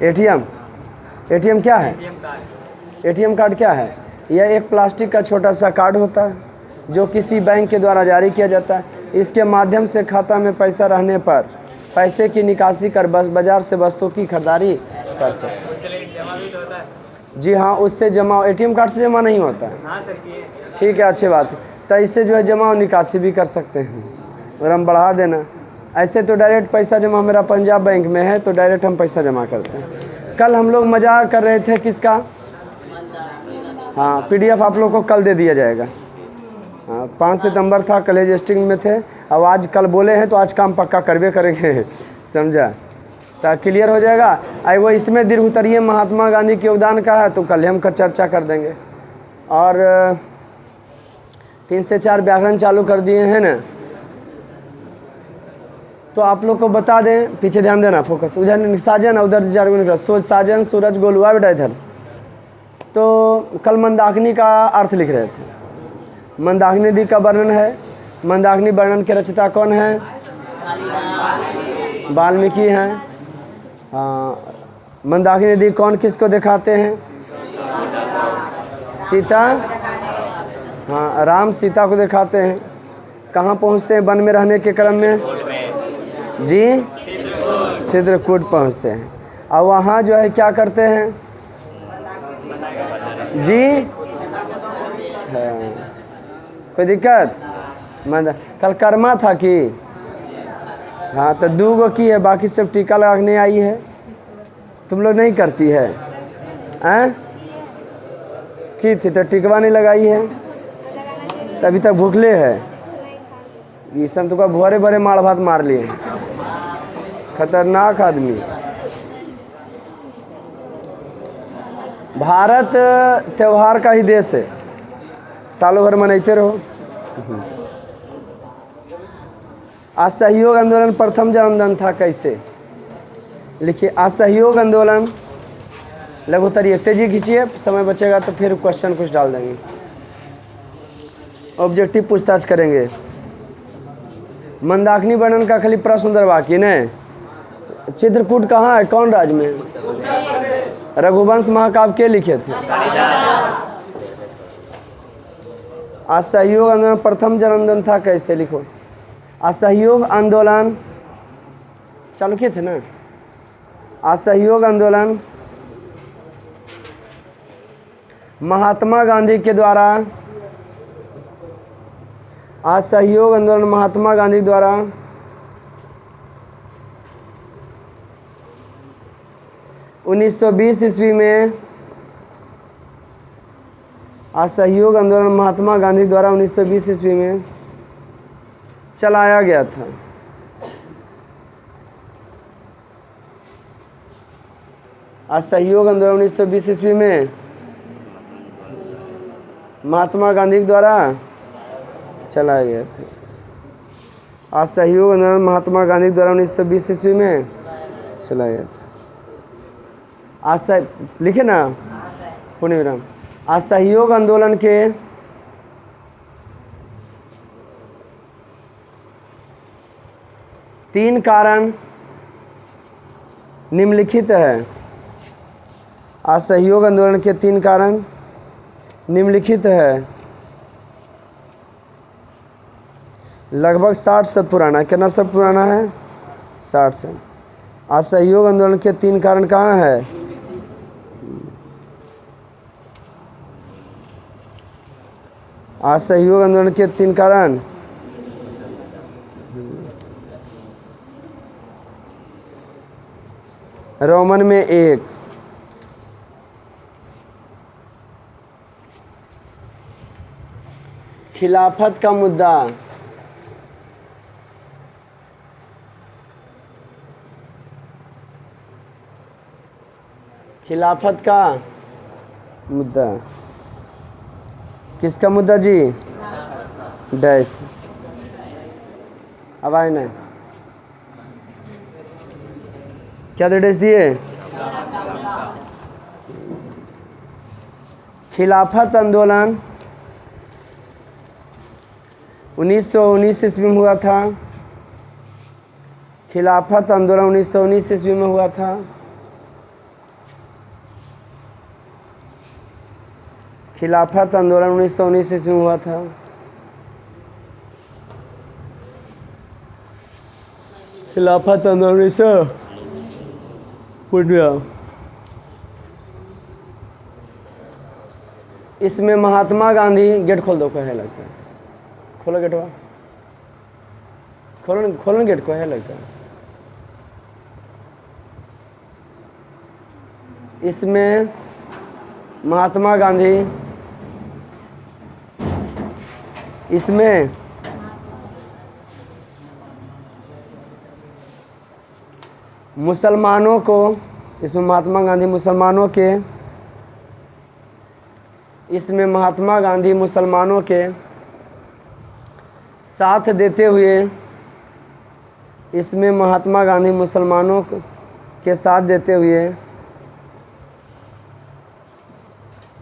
ATM. ATM क्या है? ATM card क्या है? यह एक प्लास्टिक का छोटा सा कार्ड होता है जो किसी बैंक के द्वारा जारी किया जाता है। इसके माध्यम से खाता में पैसा रहने पर पैसे की निकासी कर बाजार से वस्तुओं की खरीदारी कर सकते। जी हाँ, उससे जमा, एटीएम कार्ड से जमा नहीं होता है। ठीक है, अच्छी बात है। तो इससे जो है जमा और निकासी भी कर सकते हैं और हम बढ़ा देना। ऐसे तो डायरेक्ट पैसा जमा मेरा पंजाब बैंक में है, तो डायरेक्ट हम पैसा जमा करते हैं। कल हम लोग मजाक कर रहे थे किसका? हाँ, पीडीएफ आप लोग को कल दे दिया जाएगा। हाँ, 5 सितंबर था, कॉलेज स्टिंग में थे। अब आज कल बोले हैं तो आज काम पक्का करवे करेंगे, समझा? तो क्लियर हो जाएगा। आई वो इसमें दीर्घ उत्तरीय महात्मा गांधी के योगदान का है, तो कल हम का चर्चा कर देंगे। और 3 से 4 व्याकरण चालू कर दिए हैं ना, तो आप लोग को बता दें, पीछे ध्यान देना, फोकस। उधर साजन, उधर सोच साजन सूरज गोलुआ बेटा इधर। तो कल मंदाकिनी का अर्थ लिख रहे थे। मंदाकिनी नदी का वर्णन है। मंदाकिनी वर्णन के रचयिता कौन है? वाल्मीकि हैं। हाँ, मंदाकिनी नदी कौन किसको दिखाते हैं? सीता। हाँ, राम सीता को दिखाते हैं। कहाँ पहुँचते हैं वन में रहने के क्रम में? जी, चित्रकूट पहुँचते हैं। और वहाँ जो है क्या करते हैं? जी हाँ, कोई दिक्कत? कल कर्मा था कि? हाँ, तो 2 गो की है, बाकी सब टीका लगाने आई है। तुम लोग नहीं करती है? की थी तो टिकवा नहीं लगाई है, तो अभी तक भूखले है। ये सब तो भोरे भोरे मार भात मार लिए, खतरनाक आदमी। भारत त्यौहार का ही देश है, सालों भर मनाते रहो। असहयोग आंदोलन प्रथम जन्मदिन था कैसे? लिखिए, असहयोग आंदोलन। लघु उत्तरीय तेजी खींचिए, समय बचेगा तो फिर क्वेश्चन कुछ डाल देंगे, ऑब्जेक्टिव पूछताछ करेंगे। मंदाकिनी वर्णन का खाली प्रश्न वाक्य ने। चित्रकूट कहाँ है, कौन राज्य में? रघुवंश महाकाव्य के लिखे थे? असहयोग आंदोलन प्रथम जन्मदिन था कैसे? लिखो, असहयोग आंदोलन चालू किए थे ना। असहयोग आंदोलन महात्मा गांधी के द्वारा, असहयोग आंदोलन महात्मा गांधी द्वारा 1920 ईस्वी में, असहयोग आंदोलन महात्मा गांधी द्वारा 1920 ईस्वी में चलाया गया था। असहयोग आंदोलन 1920 ईस्वी में महात्मा गांधी द्वारा चलाया गया था। असहयोग आंदोलन महात्मा गांधी द्वारा 1920 ईस्वी में चलाया गया था। लिखे ना, पुण्य विराम। असहयोग आंदोलन के तीन कारण निम्नलिखित है। असहयोग आंदोलन के 3 कारण निम्नलिखित है। लगभग 60 शत पुराना। कितना शत पुराना है? 60 शत। असहयोग आंदोलन के 3 कारण कहाँ है? असहयोग आंदोलन के 3 कारण रोमन में 1, खिलाफत का मुद्दा, खिलाफत का मुद्दा। किसका मुद्दा जी? डैश। अब आए ना, क्या डैश दिए? खिलाफत आंदोलन 1919 ईस्वी में हुआ था। खिलाफत आंदोलन 1919 ईस्वी में हुआ था। खिलाफत आंदोलन 1919 ईस्वी में हुआ था। खिलाफत आंदोलन 1919। इसमें महात्मा गांधी, गेट खोल दो, कहे लगता है, खोलो गेटवा, खोलो गेट को, है लगता है। इसमें महात्मा गांधी, इसमें मुसलमानों को, इसमें महात्मा गांधी मुसलमानों के, इसमें महात्मा गांधी मुसलमानों के साथ देते हुए, इसमें महात्मा गांधी मुसलमानों के साथ देते हुए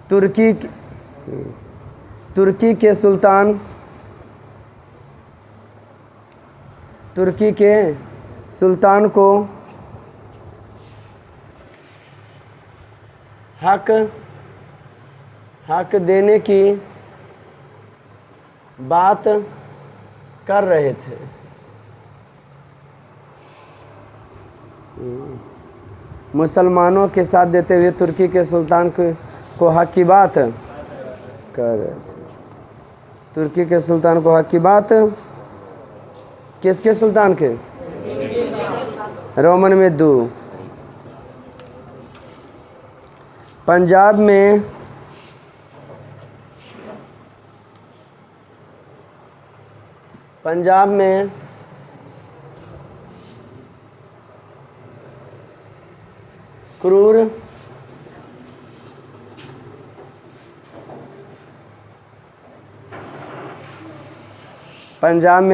तुर्की के सुल्तान को हक देने की बात कर रहे थे। मुसलमानों के साथ देते हुए तुर्की के सुल्तान को हक की बात कर रहे थे। तुर्की के सुल्तान को हक की बात, किसके सुल्तान के? रोमन में 2। पंजाब में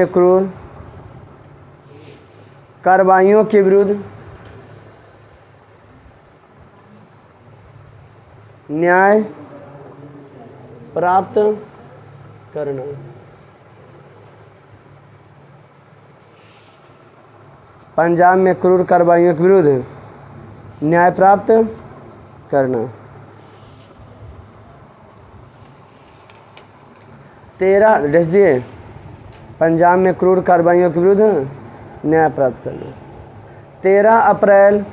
क्रूर कार्रवाइयों के विरुद्ध न्याय प्राप्त करना। पंजाब में क्रूर कार्रवाइयों के विरुद्ध न्याय प्राप्त करना। 13 डेस दिए, पंजाब में क्रूर कार्रवाइयों के विरुद्ध न्याय प्राप्त करना। 13 अप्रैल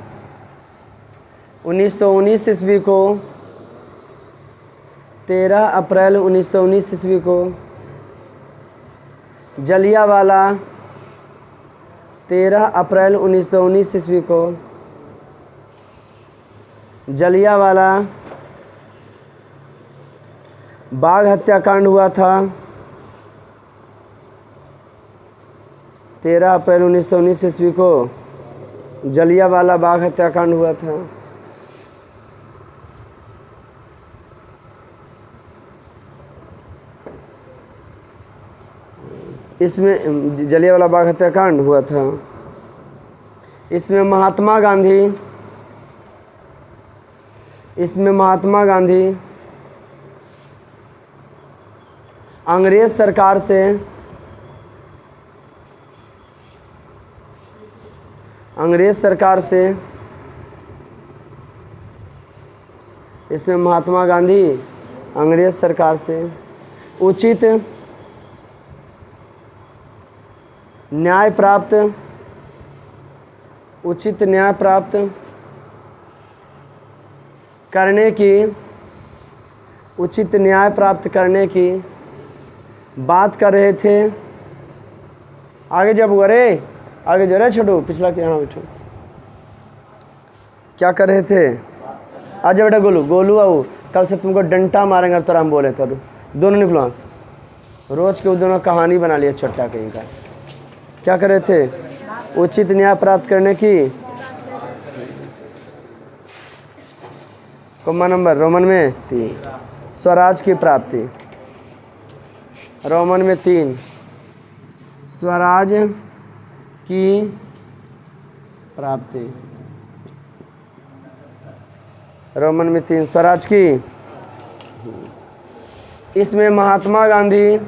1919 ईस्वी को, 13 अप्रैल 1919 ईस्वी को जलियांवाला, 13 अप्रैल 1919 ईस्वी को जलियांवाला बाग हत्याकांड हुआ था। 13 अप्रैल 1919 ईस्वी को जलियांवाला बाग हत्याकांड हुआ था। इसमें जलियांवाला बाग हत्याकांड हुआ था। इसमें महात्मा गांधी अंग्रेज सरकार से इसमें महात्मा गांधी अंग्रेज सरकार से उचित न्याय प्राप्त करने की बात कर रहे थे। आगे जब रे आगे जो रे छोटू, पिछला के यहाँ बैठो, क्या कर रहे थे? आज बेटा गोलू आओ, कल से तुमको डंटा मारेंगे तो हम बोले तो दोनों निकलो वहाँ से। रोज के दोनों कहानी बना लिया छोटा कहीं का। क्या कर रहे थे? उचित न्याय प्राप्त करने की, कॉमा नंबर रोमन में 3, स्वराज की प्राप्ति। रोमन में 3, स्वराज की प्राप्ति। रोमन में 3, स्वराज की। इसमें महात्मा गांधी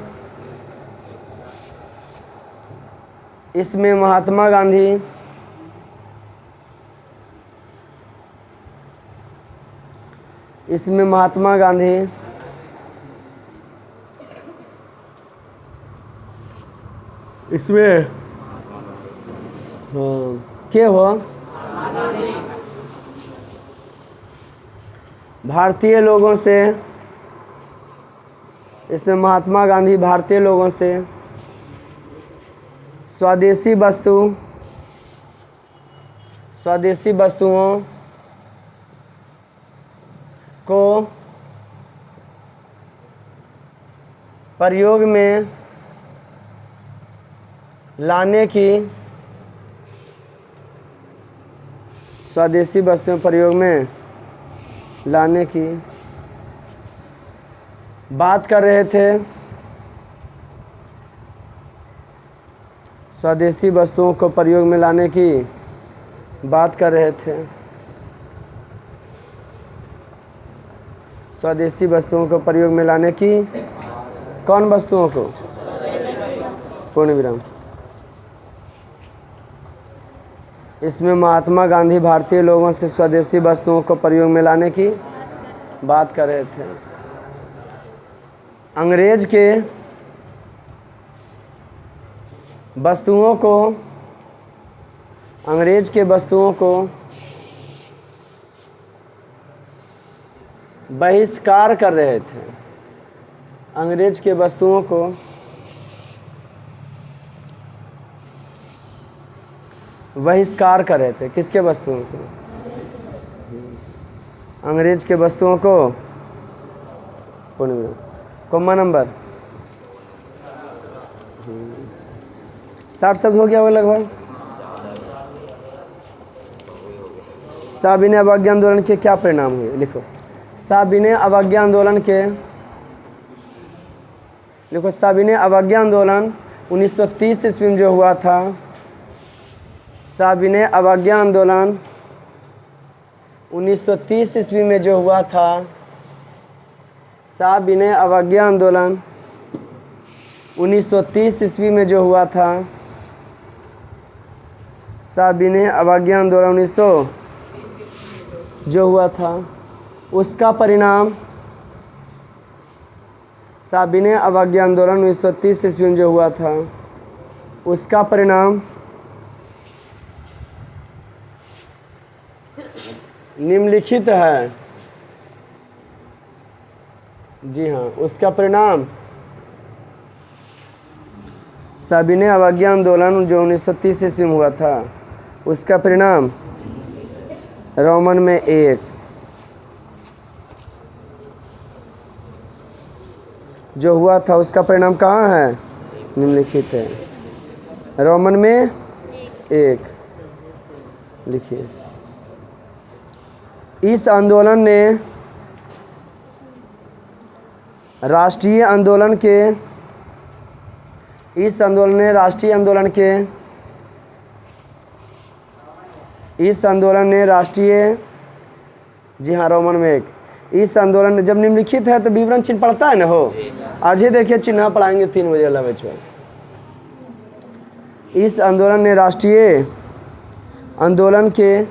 इसमें हाँ के हो भारतीय लोगों से, इसमें महात्मा गांधी भारतीय लोगों से स्वदेशी वस्तुओं को प्रयोग में लाने की, स्वदेशी वस्तुओं प्रयोग में लाने की बात कर रहे थे। स्वदेशी वस्तुओं को प्रयोग में लाने की बात कर रहे थे। स्वदेशी वस्तुओं को प्रयोग में लाने की, कौन वस्तुओं को? पूर्ण विराम। इसमें महात्मा गांधी भारतीय लोगों से स्वदेशी वस्तुओं को प्रयोग में लाने की बात कर रहे थे। अंग्रेज के वस्तुओं को बहिष्कार कर रहे थे। अंग्रेज के वस्तुओं को बहिष्कार कर रहे थे। किसके वस्तुओं को? अंग्रेज के वस्तुओं को। कॉमा नंबर 60 शब्द हो गया होगा लगभग। साविनय अवज्ञा आंदोलन के क्या परिणाम हुए? लिखो साविनय अवज्ञा आंदोलन के, देखो साविनय अवज्ञा आंदोलन 1930 ईस्वी में जो हुआ था। साविनय अवज्ञा आंदोलन 1930 ईस्वी में जो हुआ था। साविनय अवज्ञा आंदोलन 1930 ईस्वी में जो हुआ था। साविनय अवज्ञा आंदोलन 1900 जो हुआ था, उसका परिणाम, साविनय अवज्ञा आंदोलन 1930 ईस्वी में जो हुआ था, उसका परिणाम निम्नलिखित है। जी हाँ, उसका परिणाम साविनय अवज्ञा आंदोलन जो 1930 ईस्वी में हुआ था, उसका परिणाम रोमन में 1 जो हुआ था, उसका परिणाम कहाँ है? निम्नलिखित है। रोमन में 1 लिखिए। इस आंदोलन ने राष्ट्रीय आंदोलन के जी हाँ रोमन में 1। इस आंदोलन ने, जब निम्नलिखित है तो विवरण चिन्ह पढ़ता है ना हो। आज ही देखिए चिन्ह पढ़ाएंगे 3 बजे वाला बैच में। इस आंदोलन ने राष्ट्रीय आंदोलन के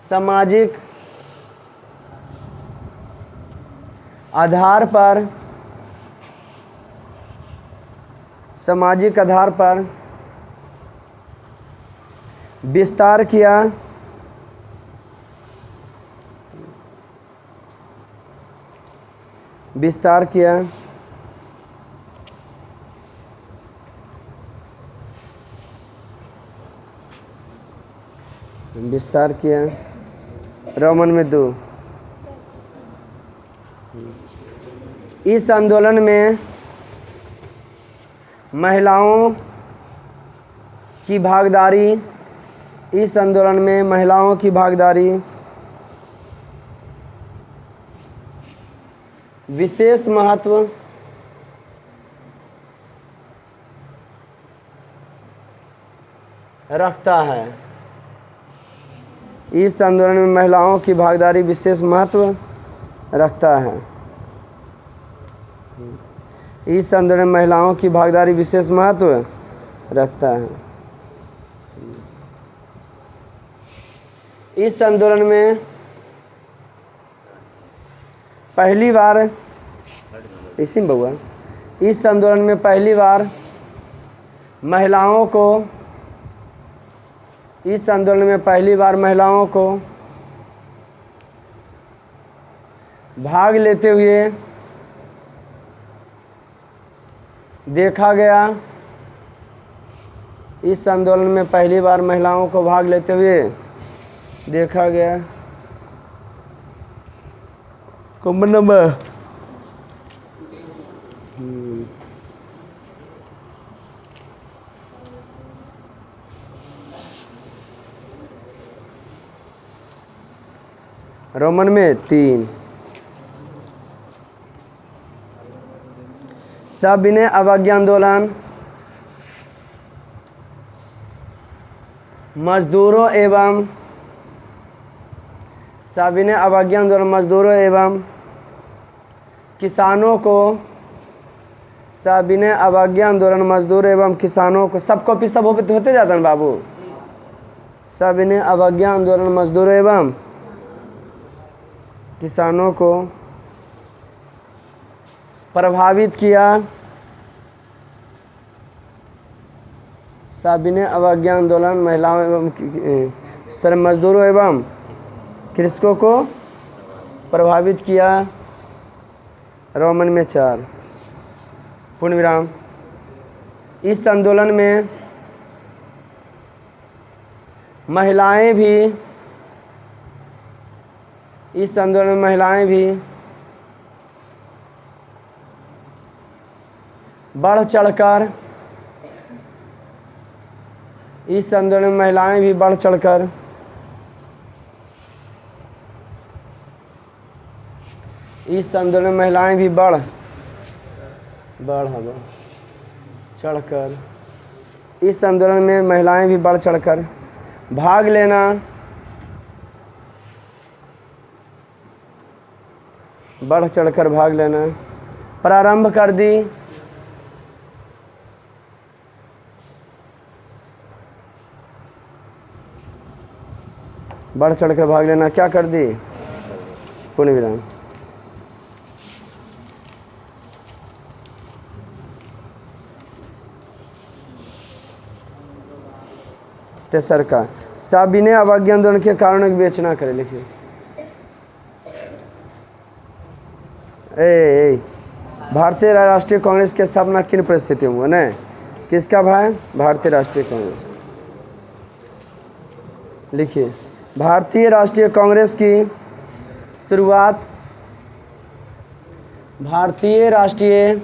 सामाजिक आधार पर विस्तार किया। रोमन में 2। इस आंदोलन में महिलाओं की भागीदारी विशेष महत्व रखता है। इस आंदोलन में महिलाओं की भागीदारी विशेष महत्व रखता है। इस आंदोलन में महिलाओं की भागीदारी विशेष महत्व रखता है। इस आंदोलन में पहली बार इसी में बउआ, इस आंदोलन में पहली बार महिलाओं को, इस आंदोलन में पहली बार महिलाओं को भाग लेते हुए देखा गया। इस आंदोलन में पहली बार महिलाओं को भाग लेते हुए देखा गया। कॉमन नंबर रोमन में 3। सविनय अवज्ञा आंदोलन मजदूरों एवं सविनय अवज्ञा आंदोलन मजदूरों एवं किसानों को, सविनय अवज्ञा आंदोलन मजदूर एवं किसानों को, सब कॉपी सब होते जाता है बाबू। सविनय अवज्ञा आंदोलन मजदूर एवं किसानों को प्रभावित किया। सविनय अवज्ञा आंदोलन महिलाओं एवं श्रम मजदूरों एवं कृषकों को प्रभावित किया। रोमन में 4 पूर्ण विराम। इस आंदोलन में महिलाएं भी, इस आंदोलन में महिलाएं भी बढ़ चढ़कर, इस आंदोलन में महिलाएं भी बढ़ चढ़कर इस आंदोलन में महिलाएं भी बढ़ चढ़कर, इस आंदोलन में महिलाएं भी बढ़ चढ़कर भाग लेना, बढ़ चढ़कर भाग लेना प्रारंभ कर दी। बढ़ चढ़कर भाग लेना क्या कर दी? पूर्ण विराम। तेसर का सविनय अवज्ञा आंदोलन के कारणों की विवेचना करें। लिखिए भारतीय राष्ट्रीय कांग्रेस की स्थापना किन परिस्थितियों में न? किसका भाई? भारतीय राष्ट्रीय कांग्रेस। लिखिए भारतीय राष्ट्रीय कांग्रेस की शुरुआत, भारतीय राष्ट्रीय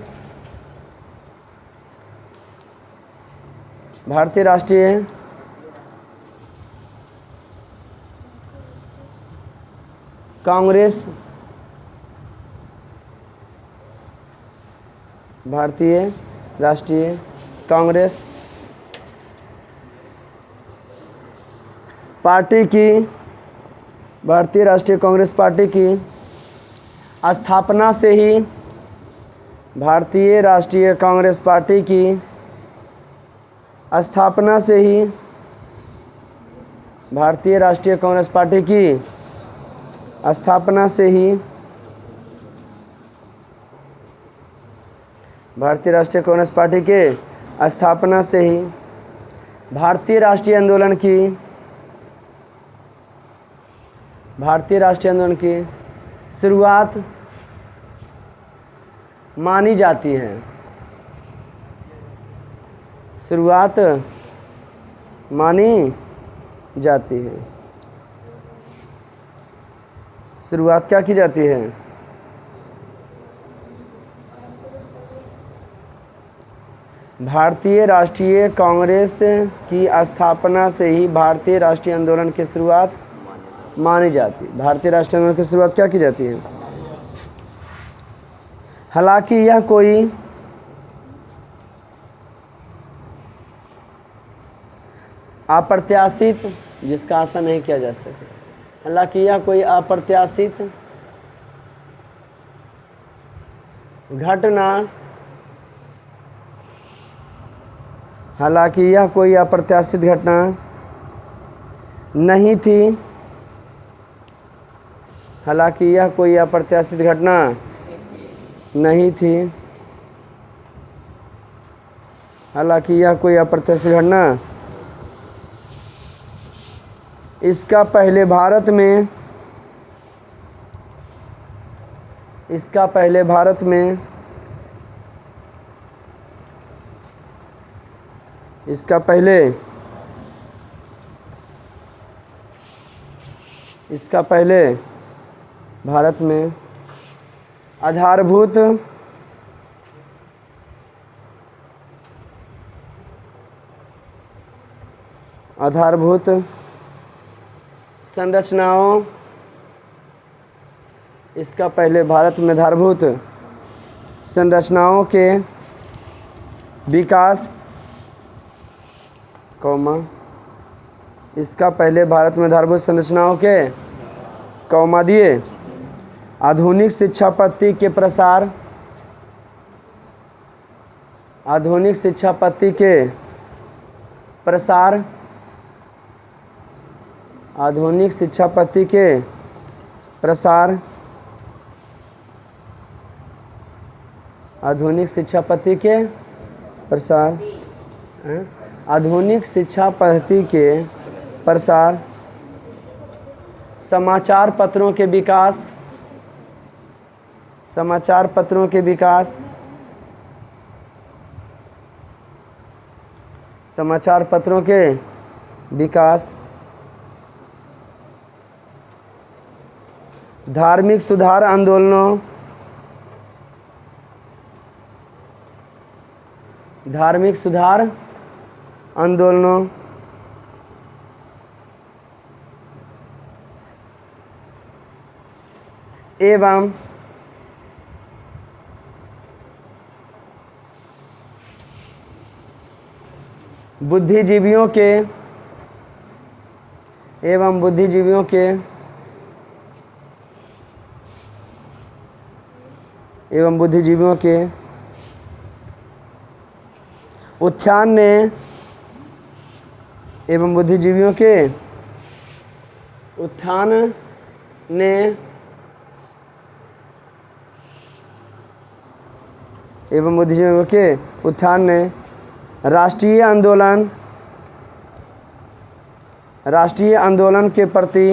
कांग्रेस, भारतीय राष्ट्रीय कांग्रेस पार्टी की, भारतीय राष्ट्रीय कांग्रेस पार्टी की स्थापना से ही, भारतीय राष्ट्रीय कांग्रेस पार्टी की स्थापना से ही, भारतीय राष्ट्रीय कांग्रेस पार्टी की स्थापना से ही, भारतीय राष्ट्रीय कांग्रेस पार्टी के स्थापना से ही भारतीय राष्ट्रीय आंदोलन की, भारतीय राष्ट्रीय आंदोलन की शुरुआत मानी जाती है। शुरुआत मानी जाती है। शुरुआत क्या की जाती है? भारतीय राष्ट्रीय कांग्रेस की स्थापना से ही भारतीय राष्ट्रीय आंदोलन की शुरुआत मानी जाती है। भारतीय राष्ट्रीय आंदोलन की शुरुआत क्या की जाती है? हालांकि यह कोई अप्रत्याशित, जिसका आशा नहीं किया जा सके, हालांकि यह कोई अप्रत्याशित घटना, हालांकि यह कोई अप्रत्याशित घटना नहीं थी, हालांकि यह कोई अप्रत्याशित घटना नहीं थी। हालांकि यह कोई अप्रत्याशित घटना इसका पहले भारत में इसका पहले भारत में आधारभूत संरचनाओं इसका पहले भारत में आधारभूत संरचनाओं के विकास इसका पहले भारत में आधारभूत संरचनाओं के दिए आधुनिक शिक्षा पद्धति के प्रसार आधुनिक शिक्षा पद्धति के प्रसार आधुनिक शिक्षा पद्धति के प्रसार आधुनिक शिक्षा पद्धति के प्रसार आधुनिक शिक्षा पद्धति के प्रसार समाचार पत्रों के विकास समाचार पत्रों के विकास समाचार पत्रों के विकास धार्मिक सुधार आंदोलनों धार्मिक सुधार आंदोलनों एवं बुद्धिजीवियों के उत्थान ने एवं बुद्धिजीवियों के उत्थान ने एवं बुद्धिजीवियों के उत्थान ने राष्ट्रीय आंदोलन के प्रति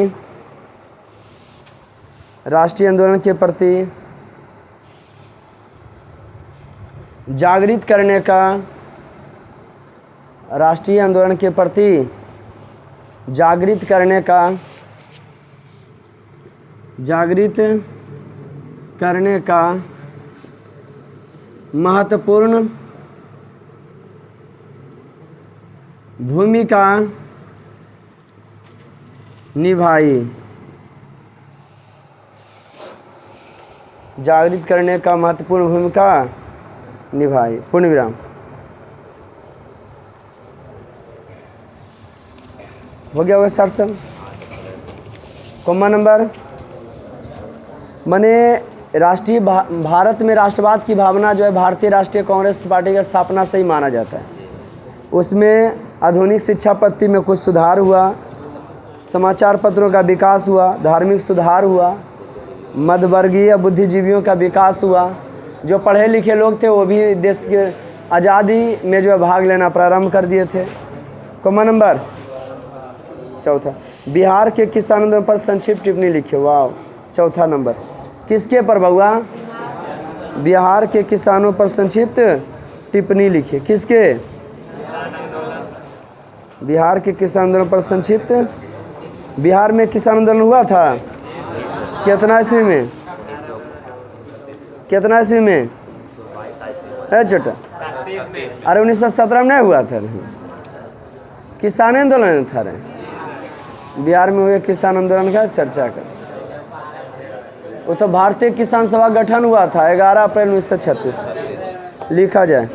जागृत करने का राष्ट्रीय आंदोलन के प्रति जागृत करने का महत्वपूर्ण भूमिका निभाई जागृत करने का महत्वपूर्ण भूमिका निभाई पूर्ण विराम। हो गया होगा सर सब कॉमा नंबर माने राष्ट्रीय भारत में राष्ट्रवाद की भावना जो है भारतीय राष्ट्रीय कांग्रेस पार्टी की स्थापना से ही माना जाता है। उसमें आधुनिक शिक्षा पद्धति में कुछ सुधार हुआ, समाचार पत्रों का विकास हुआ, धार्मिक सुधार हुआ, मध्यवर्गीय बुद्धिजीवियों का विकास हुआ। जो पढ़े लिखे लोग थे वो भी देश के आज़ादी में जो है भाग लेना प्रारंभ कर दिए थे। कॉमा नंबर चौथा बिहार के किसान आंदोलन पर संक्षिप्त टिप्पणी लिखिए। वाह चौथा नंबर किसके पर बउआ? बिहार के किसानों पर संक्षिप्त टिप्पणी लिखिए। किसके? बिहार के किसान आंदोलन पर संक्षिप्त। बिहार में किसान आंदोलन हुआ था कितना ईस्वी में? कितना ईस्वी में? छोटा अरे 1917 में नहीं हुआ था। किसान आंदोलन था रे बिहार में हुए किसान आंदोलन का चर्चा कर। वो तो भारतीय किसान सभा गठन हुआ था 11 अप्रैल 1936। लिखा जाए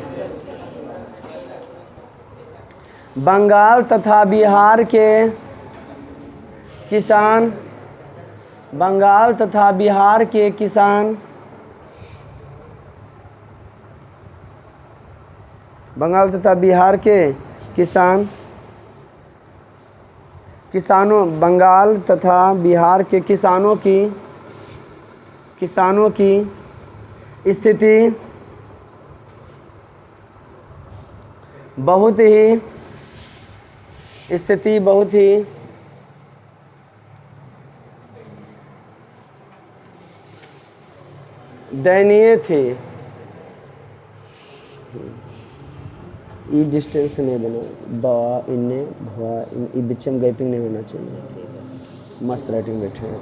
बंगाल तथा बिहार के किसान बंगाल तथा बिहार के किसान बंगाल तथा बिहार के किसानों बंगाल तथा बिहार के किसानों की किसानों की स्थिति बहुत ही दयनीय थी। ई डिस्टेंस नहीं बना, बा इन्ने भवा इन बीच में गैपिंग नहीं होना चाहिए। मस्त राइटिंग बैठे हैं।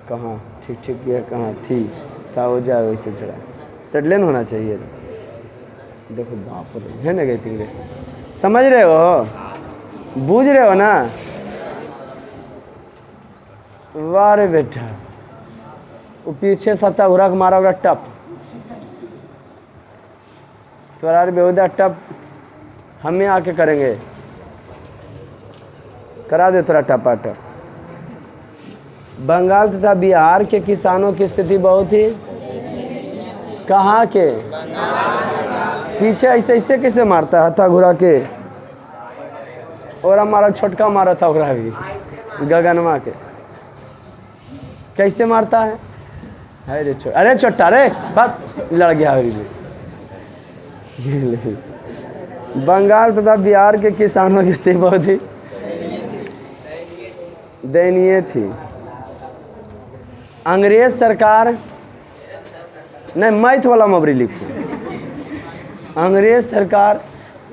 कहाँ ठीक ठीक है, कहाँ थी था हो जाए वैसे चढ़ा सेटलेन होना चाहिए। देखो बाप रे, है ना गैपिंग रे, समझ रहे हो, बूझ रहे हो ना। वाह रे बेटा, वो पीछे सत्ता घुरा के मारा होगा टप, थोड़ा बेहुदा टप हमें आके करेंगे, करा दे थोड़ा टपा टप। बंगाल तथा बिहार के किसानों की स्थिति बहुत ही, कहाँ के, पीछे ऐसे ऐसे कैसे मारता है हथा घुरा के, और हमारा छोटका मारा था घुरा भी गगनमा के, कैसे मारता है। अरे छोटा रे बात लड़ गया। बंगाल तथा बिहार के किसानों की स्थिति बहुत ही दयनीय थी। अंग्रेज सरकार नहीं, मैथ वाला मबरी लिखो। अंग्रेज सरकार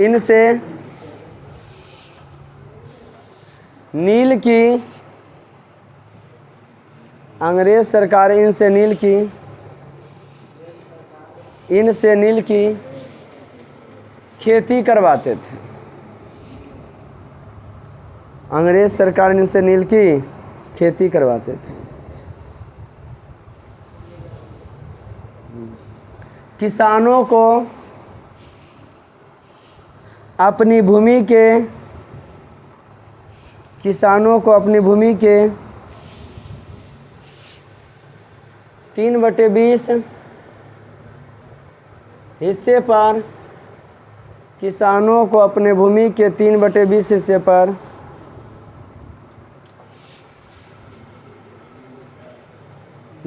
इनसे नील की खेती करवाते थे। अंग्रेज सरकार इनसे नील की खेती करवाते थे। किसानों को अपनी भूमि के 3/20 हिस्से पर, किसानों को अपने भूमि के 3/20 हिस्से पर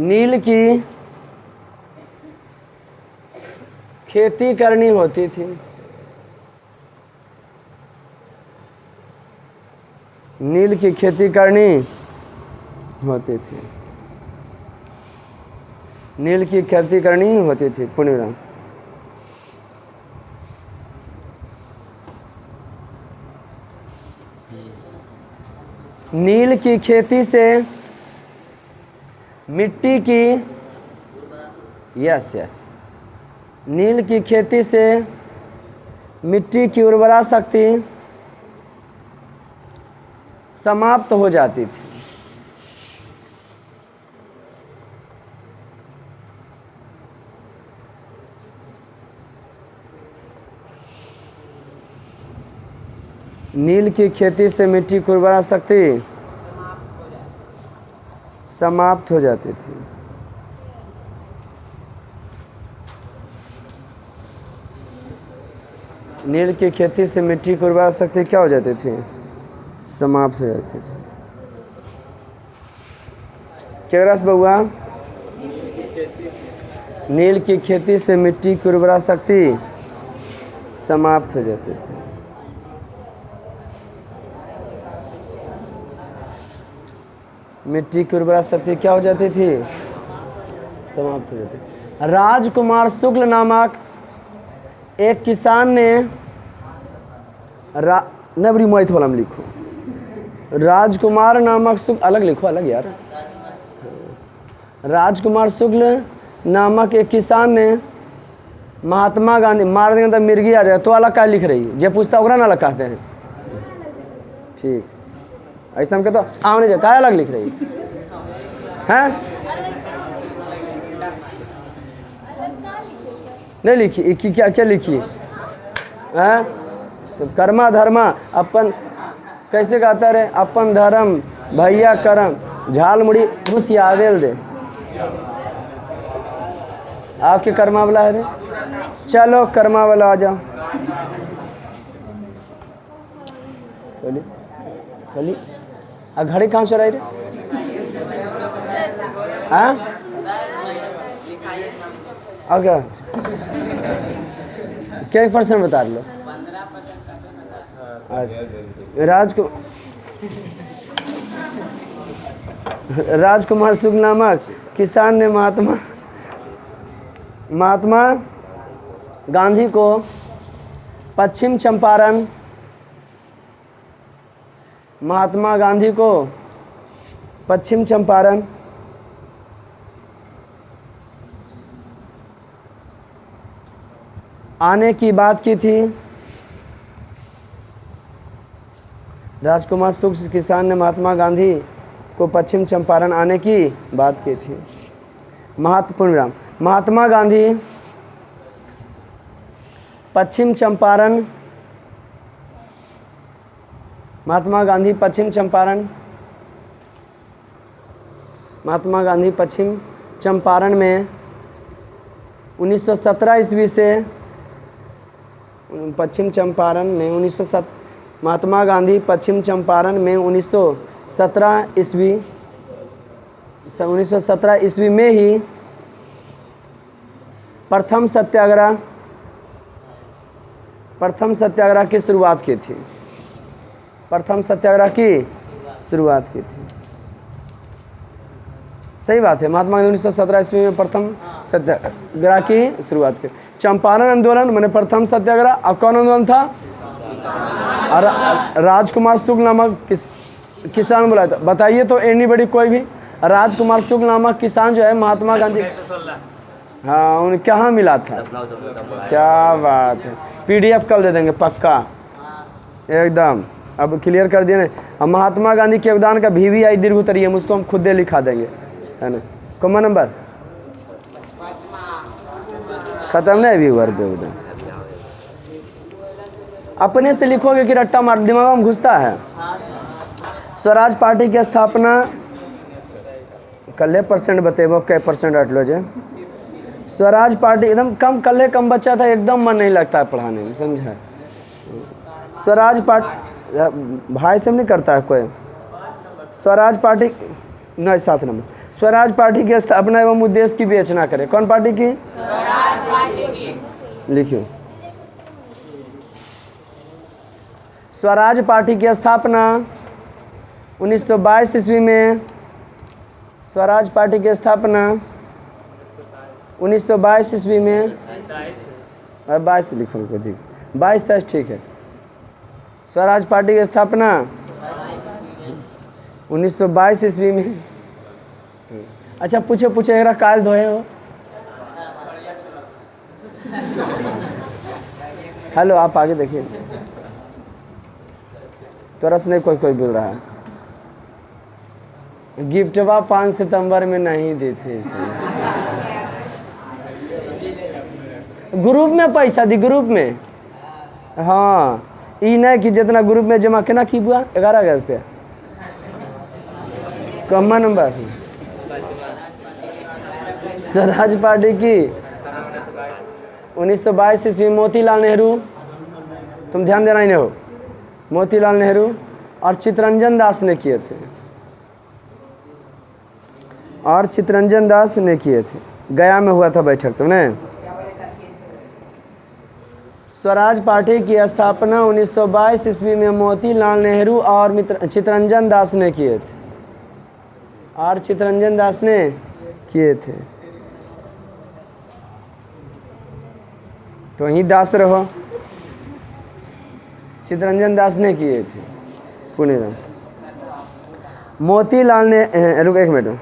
नील की खेती करनी होती थी। नील की खेती करनी होती थी। नील की खेती करनी होती थी। पुण्यराम, नील की खेती से मिट्टी की, यस, नील की खेती से मिट्टी की उर्वरा शक्ति समाप्त हो जाती थी। नील की खेती से मिट्टी की उर्वरा शक्ति समाप्त हो जाती थी। नील की खेती से मिट्टी की उर्वरा शक्ति क्या हो जाती थी, समाप्त हो जाती थी। क्या रस बउआ, नील की खेती से मिट्टी की उर्वरा शक्ति समाप्त हो जाती थी। मिट्टी की उर्वरा शक्ति क्या हो जाती थी, समाप्त हो जाती थी। राजकुमार शुक्ल नामक एक किसान ने नबरी मैथ वाला में लिखो, राजकुमार नामक शुक्ल, अलग लिखो, अलग यार। राजकुमार शुक्ल नामक एक किसान ने महात्मा गांधी, मार देंगे तो मिर्गी आ जाए, तो अलग क्या लिख रही है, जे पूछता ओकरा ना अलग कहते हैं। ठीक, ऐसा हम कहते आने जा, क्या अलग लिख रही हैं, नहीं लिखी कि क्या लिखी हैं, सब कर्मा धर्मा अपन, कैसे कहता रे, अपन धर्म भैया करम, झाल मुड़ी घुस आवेल दे, आपके कर्मा वाला है रे, चलो कर्मा वाला आ जाओ। बोली बोली, घड़ी कहाँ चुराई रे, हाँ अगर क्या % बता लो। राजकुमार शुक्ल नामक किसान ने महात्मा गांधी को पश्चिम चंपारण आने की बात की थी। राजकुमार शुक्ल किसान ने महात्मा गांधी को पश्चिम चंपारण आने की बात की थी। महत्वपूर्ण विराम। महात्मा गांधी पश्चिम चंपारण महात्मा गांधी पश्चिम चंपारण में 1917 ईस्वी से महात्मा गांधी पश्चिम चंपारण में 1917 ईस्वी में ही प्रथम सत्याग्रह की शुरुआत की थी। सही बात है। महात्मा गांधी 1917 ईस्वी में प्रथम सत्याग्रह की शुरुआत की। चंपारण आंदोलन मैंने प्रथम सत्याग्रह। अब कौन आंदोलन था? राजकुमार शुक्ल नामक किसान बुलाया था। बताइए तो एनीबडी कोई भी। राजकुमार शुक्ल नामक किसान जो है महात्मा गांधी, हाँ उन्हें कहाँ मिला था? क्या बात है। PDF कल दे देंगे पक्का एकदम। अब क्लियर कर दिए ना। अब महात्मा गांधी के योगदान का VVI दीर्घ उत्तरीय उसको हम खुद दे लिखा देंगे, है ना। कौन नंबर खत्म नहीं व्यूअर पे उधर अपने से लिखोगे कि रट्टा मार दिमाग में घुसता है। स्वराज पार्टी की स्थापना कल्ले % बतेबो कै % हट लो जे। स्वराज पार्टी एकदम कम बच्चा था, एकदम मन नहीं लगता है पढ़ाने में, समझा। स्वराज पार्टी भाई से नहीं करता है कोई। स्वराज पार्टी नहीं 7 नंबर। स्वराज पार्टी की स्थापना एवं उद्देश्य की विवेचना करें। कौन पार्टी की? स्वराज पार्टी की। लिखियो। स्वराज पार्टी की स्थापना 1922 ईस्वी में। स्वराज पार्टी की स्थापना 1922 ईस्वी में। 22 लिखो, 22 ठीक है। स्वराज पार्टी की स्थापना 1922 ईस्वी में। अच्छा पूछे एक काल धोए हो। हेलो आप आगे देखिए। तरस नहीं कोई बोल रहा है। गिफ्टवा 5 सितंबर में नहीं देते। ग्रुप में पैसा दी, ग्रुप में। हाँ ई नहीं कि जितना ग्रुप में जमा केना की बुआ 11,000 रुपया। कम नंबर। स्वराज पार्टी की 1922 ईस्वी मोतीलाल नेहरू, तुम ध्यान देना ही नहीं हो, मोतीलाल नेहरू और चित्तरंजन दास ने किए थे। गया में हुआ था बैठक तुमने। स्वराज पार्टी की स्थापना 1922 ईस्वी में मोतीलाल नेहरू और चित्तरंजन दास ने किए थे। तो ही दास रहो। चित्तरंजन दास ने किए थे। पुणे मोतीलाल ने रुक एक मिनट।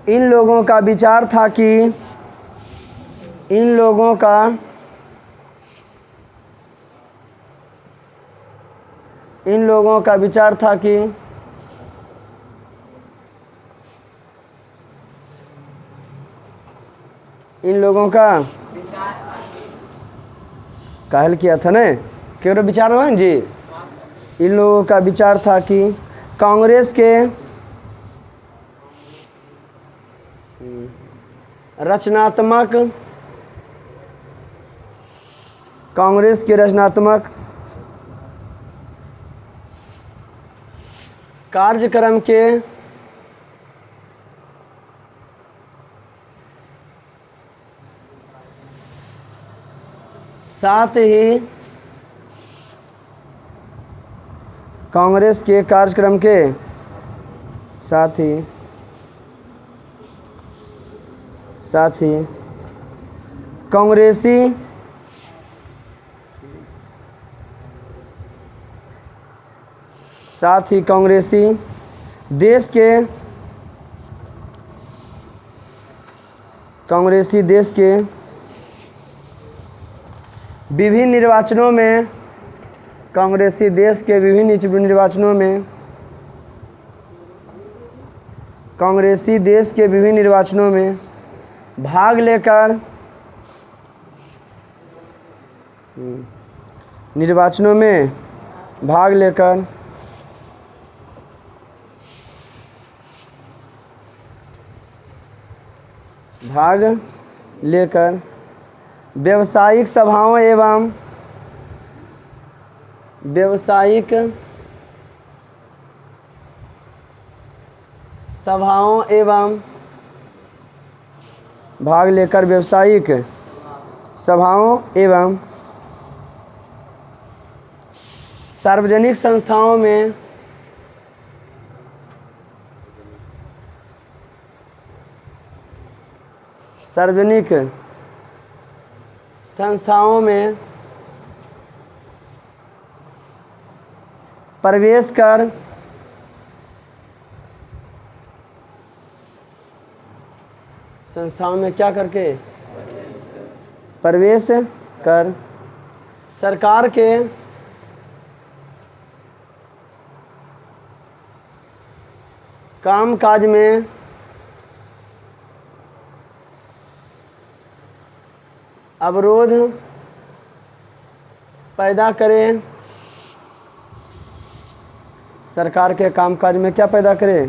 इन लोगों का विचार था कि कहल किया था ना क्यों विचार हुआ जी। इन लोगों का विचार था कि कांग्रेस के रचनात्मक कार्यक्रम के साथ ही कांग्रेस के कार्यक्रम के साथ ही कांग्रेसी देश के विभिन्न निर्वाचनों में भाग लेकर व्यावसायिक सभाओं एवं सार्वजनिक संस्थाओं में प्रवेश कर सरकार के कामकाज में अवरोध पैदा करें। सरकार के कामकाज में क्या पैदा करे?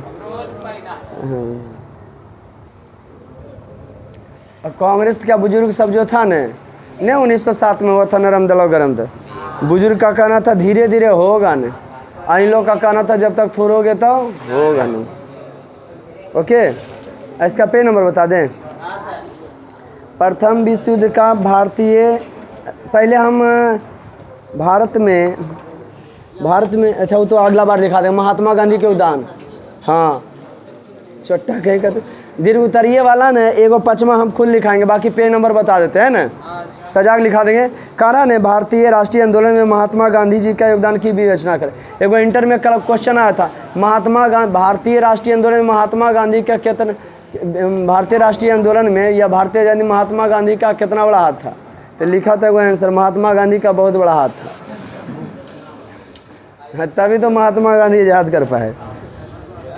और कांग्रेस का बुजुर्ग सब जो था न 1907 में हुआ था नरम दलो गरम दल। बुजुर्ग का कहना था धीरे धीरे होगा न, इन लोग का कहना था जब तक थोड़ोगे तो होगा न। ओके, इसका पे नंबर बता दें। प्रथम विश्व युद्ध का पहले हम भारत में अच्छा वो तो अगला बार दिखा देंगे। महात्मा गांधी के उद्यान, हाँ चट्टा कहीं का दीर्घ उतरिए वाला न एगो पचमा हम खुद लिखाएंगे, बाकी पे नंबर बता देते हैं ना, सजाग लिखा देंगे। कारण है भारतीय राष्ट्रीय आंदोलन में महात्मा गांधी जी का योगदान की विवेचना करें। एगो इंटर में कल क्वेश्चन आया था, भारतीय राष्ट्रीय आंदोलन में महात्मा गांधी का कितना, भारतीय राष्ट्रीय आंदोलन में या भारतीय महात्मा गांधी का कितना बड़ा हाथ था? तो लिखा था वो आंसर महात्मा गांधी का बहुत बड़ा हाथ था, तभी तो महात्मा गांधी याद कर पाए।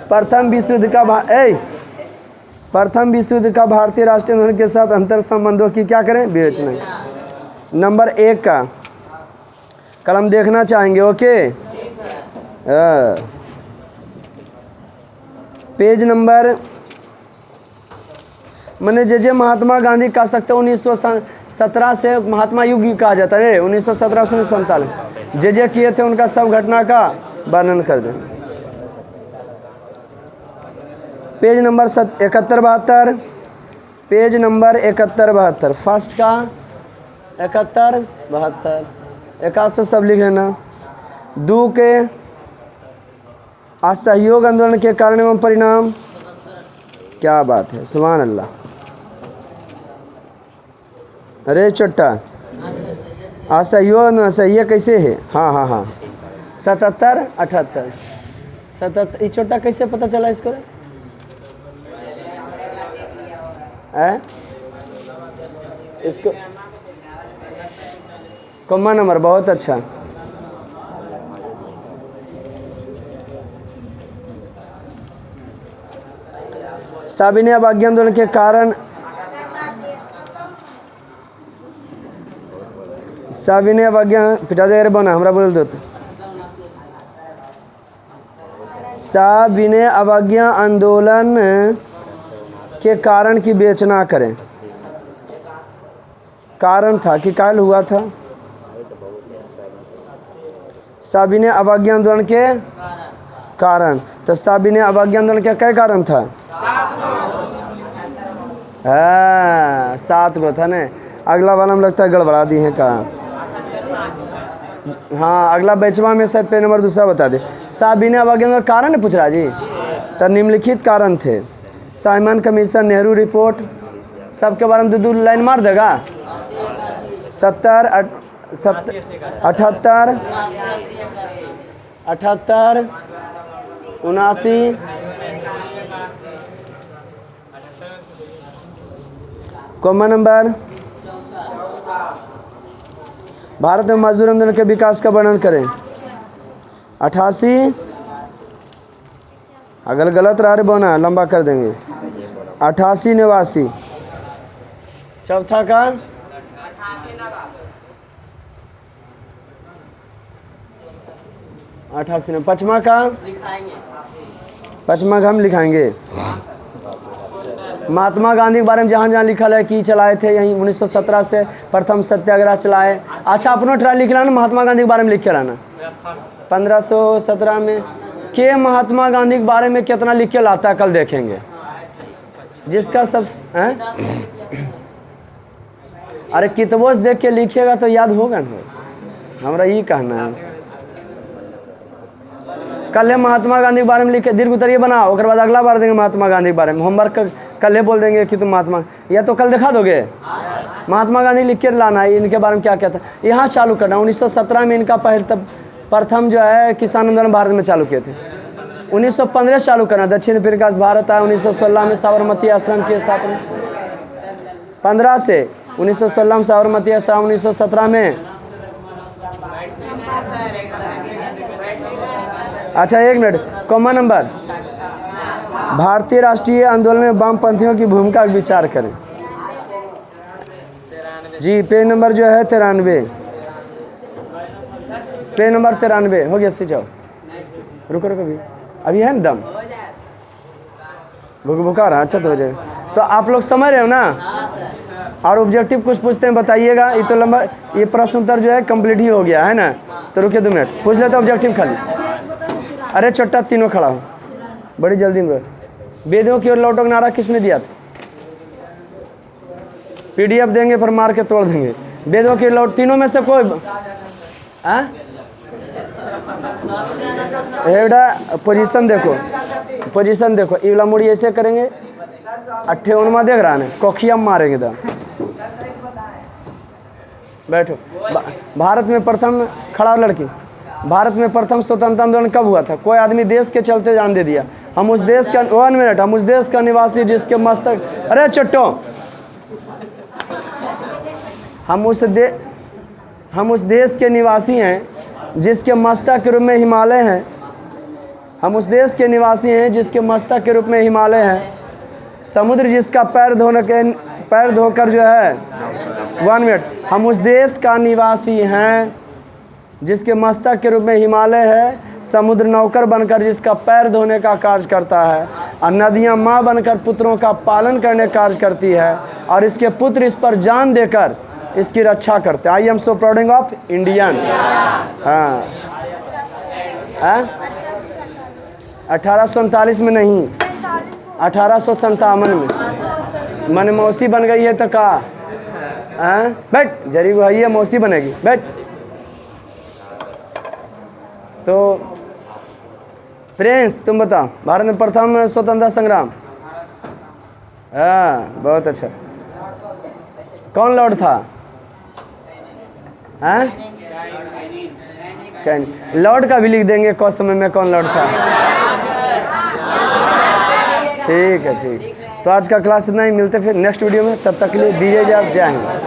प्रथम विश्व युद्ध का भारतीय राष्ट्रीय आंदोलन के साथ अंतर संबंधों की क्या करें? विवेचना। नंबर 1 का कलम देखना चाहेंगे। ओके, पेज नंबर मैंने जे महात्मा गांधी कह सकते हैं 1917 से महात्मा युग कहा जाता है। 1917 से 1947 जे किए थे उनका सब घटना का वर्णन कर दें। Page number 71-72, page number 71-72, first का 71-72, 71 सब लिख लेना। 2 के असहयोग आंदोलन के कारण एवं परिणाम, क्या बात है, सुभान अल्लाह। अरे चट्टा असहयोग असह्य कैसे है? हाँ 77-78, 77 ये चोटा कैसे पता चला इसको? इसको कॉमन नंबर, बहुत अच्छा। साबिने अवज्ञा आंदोलन के कारण साबिने अवज्ञा पिटा जाए बना हमरा बोल दो तो साबिने अवज्ञा आंदोलन के कारण की विवेचना करें। कारण था कि काल हुआ था साबिने अवज्ञा आंदोलन के कारण। तो साबिने अवज्ञा आंदोलन का क्या कारण था? हाँ 7 गो था ने। अगला वाला में लगता है गड़बड़ा दी है का। हाँ अगला बैचवा में शायद पे नंबर दूसरा बता दे। साबिने अवज्ञा आंदोलन कारण पूछ रहा जी। तो निम्नलिखित कारण थे। साइमन कमीशन, नेहरू रिपोर्ट, सबके बारे में 2 लाइन मार देगा। 70 78 79 कॉमन नंबर। भारत में मजदूर आंदोलन के विकास का वर्णन करें। 88 अगर गलत रहा रे बोना लंबा कर देंगे। 88 89 चौथा का 88 पाँचवा का हम लिखाएंगे। महात्मा गांधी के बारे में जहाँ जहाँ लिखा है कि चलाए थे यहीं 1917 से प्रथम सत्याग्रह चलाए। अच्छा अपना ट्राई लिख लाना, महात्मा गांधी के बारे में लिख के लाना। 1517 में के महात्मा गांधी के बारे में कितना लिख के लाता है कल देखेंगे। जिसका सब अरे किताबों से देख के लिखिएगा तो याद होगा ना। हमारा ये कहना है। कल महात्मा गांधी के बारे में लिखे दीर्घ उत्तरीय बनाओ, उसके बाद अगला बार देंगे महात्मा गांधी के बारे में। होमवर्क कल बोल देंगे कि तुम महात्मा, या तो कल दिखा दोगे। महात्मा गांधी लिख के लाना है इनके बारे में क्या क्या था। यहाँ चालू करना 1917 में इनका प्रथम जो है किसान आंदोलन भारत में चालू किए थे। 1915 चालू करना दक्षिण अफ्रीका से भारत आया। 1916 में साबरमती आश्रम की स्थापना। 15 से 1916 में साबरमती आश्रम। 1917 में अच्छा 1 मिनट कॉमन नंबर। भारतीय राष्ट्रीय आंदोलन में वामपंथियों की भूमिका का विचार करें। जी पेज नंबर जो है 93, पेज नंबर 93 हो गया। जाओ रुको भी अभी है ना दम भूखा रहा। अच्छा तो हो जाएगा। तो आप लोग समझ रहे हो ना। और ऑब्जेक्टिव कुछ पूछते हैं बताइएगा। ये तो लंबा ये प्रश्न उत्तर जो है कंप्लीट ही हो गया है ना। तो रुकिए 2 मिनट पूछ लेते ऑब्जेक्टिव खाली। अरे छोटा तीनों खड़ा हो बड़ी जल्दी में। वेदों की ओर लौटो का नारा किसने दिया था? PDF देंगे पर मार के तोड़ देंगे। वेदों की लौट तीनों में से कोई पोजीशन देखो, पोजीशन देखो। ये वाला मुड़ी ऐसे करेंगे 58वां देख रहा है कोखिया मारेंगे दा। बैठो। भारत में प्रथम खड़ा लड़की। भारत में प्रथम स्वतंत्रता आंदोलन कब हुआ था? कोई आदमी देश के चलते जान दे दिया। हम उस देश का 1 मिनट हम उस देश का निवासी जिसके मस्तक अरे चट्टो हम उस देश के निवासी हैं जिसके मस्तक के रूप में हिमालय हैं। हम उस देश के निवासी हैं जिसके मस्तक के रूप में हिमालय हैं। समुद्र जिसका पैर धोकर जो है 1 मिनट हम उस देश का निवासी हैं जिसके मस्तक के रूप में हिमालय है। समुद्र नौकर बनकर जिसका पैर धोने का कार्य करता है। और नदियाँ माँ बनकर पुत्रों का पालन करने का कार्य करती है। और इसके पुत्र इस पर जान देकर इसकी रक्षा करते हैं। I am so proud of Indian. हाँ 1847 में नहीं 1857 में मन मौसी बन गई है तो का बैठ जरी भाई है मौसी बनेगी बैठ। तो प्रिंस तुम बताओ भारत में प्रथम स्वतंत्रता संग्राम। हाँ बहुत अच्छा। कौन लॉर्ड था? लॉर्ड का भी लिख देंगे कौन समय में कौन लॉर्ड था। ठीक है ठीक। तो आज का क्लास इतना ही। मिलते फिर नेक्स्ट वीडियो में। तब तक के लिए दीजिए जय हिंद।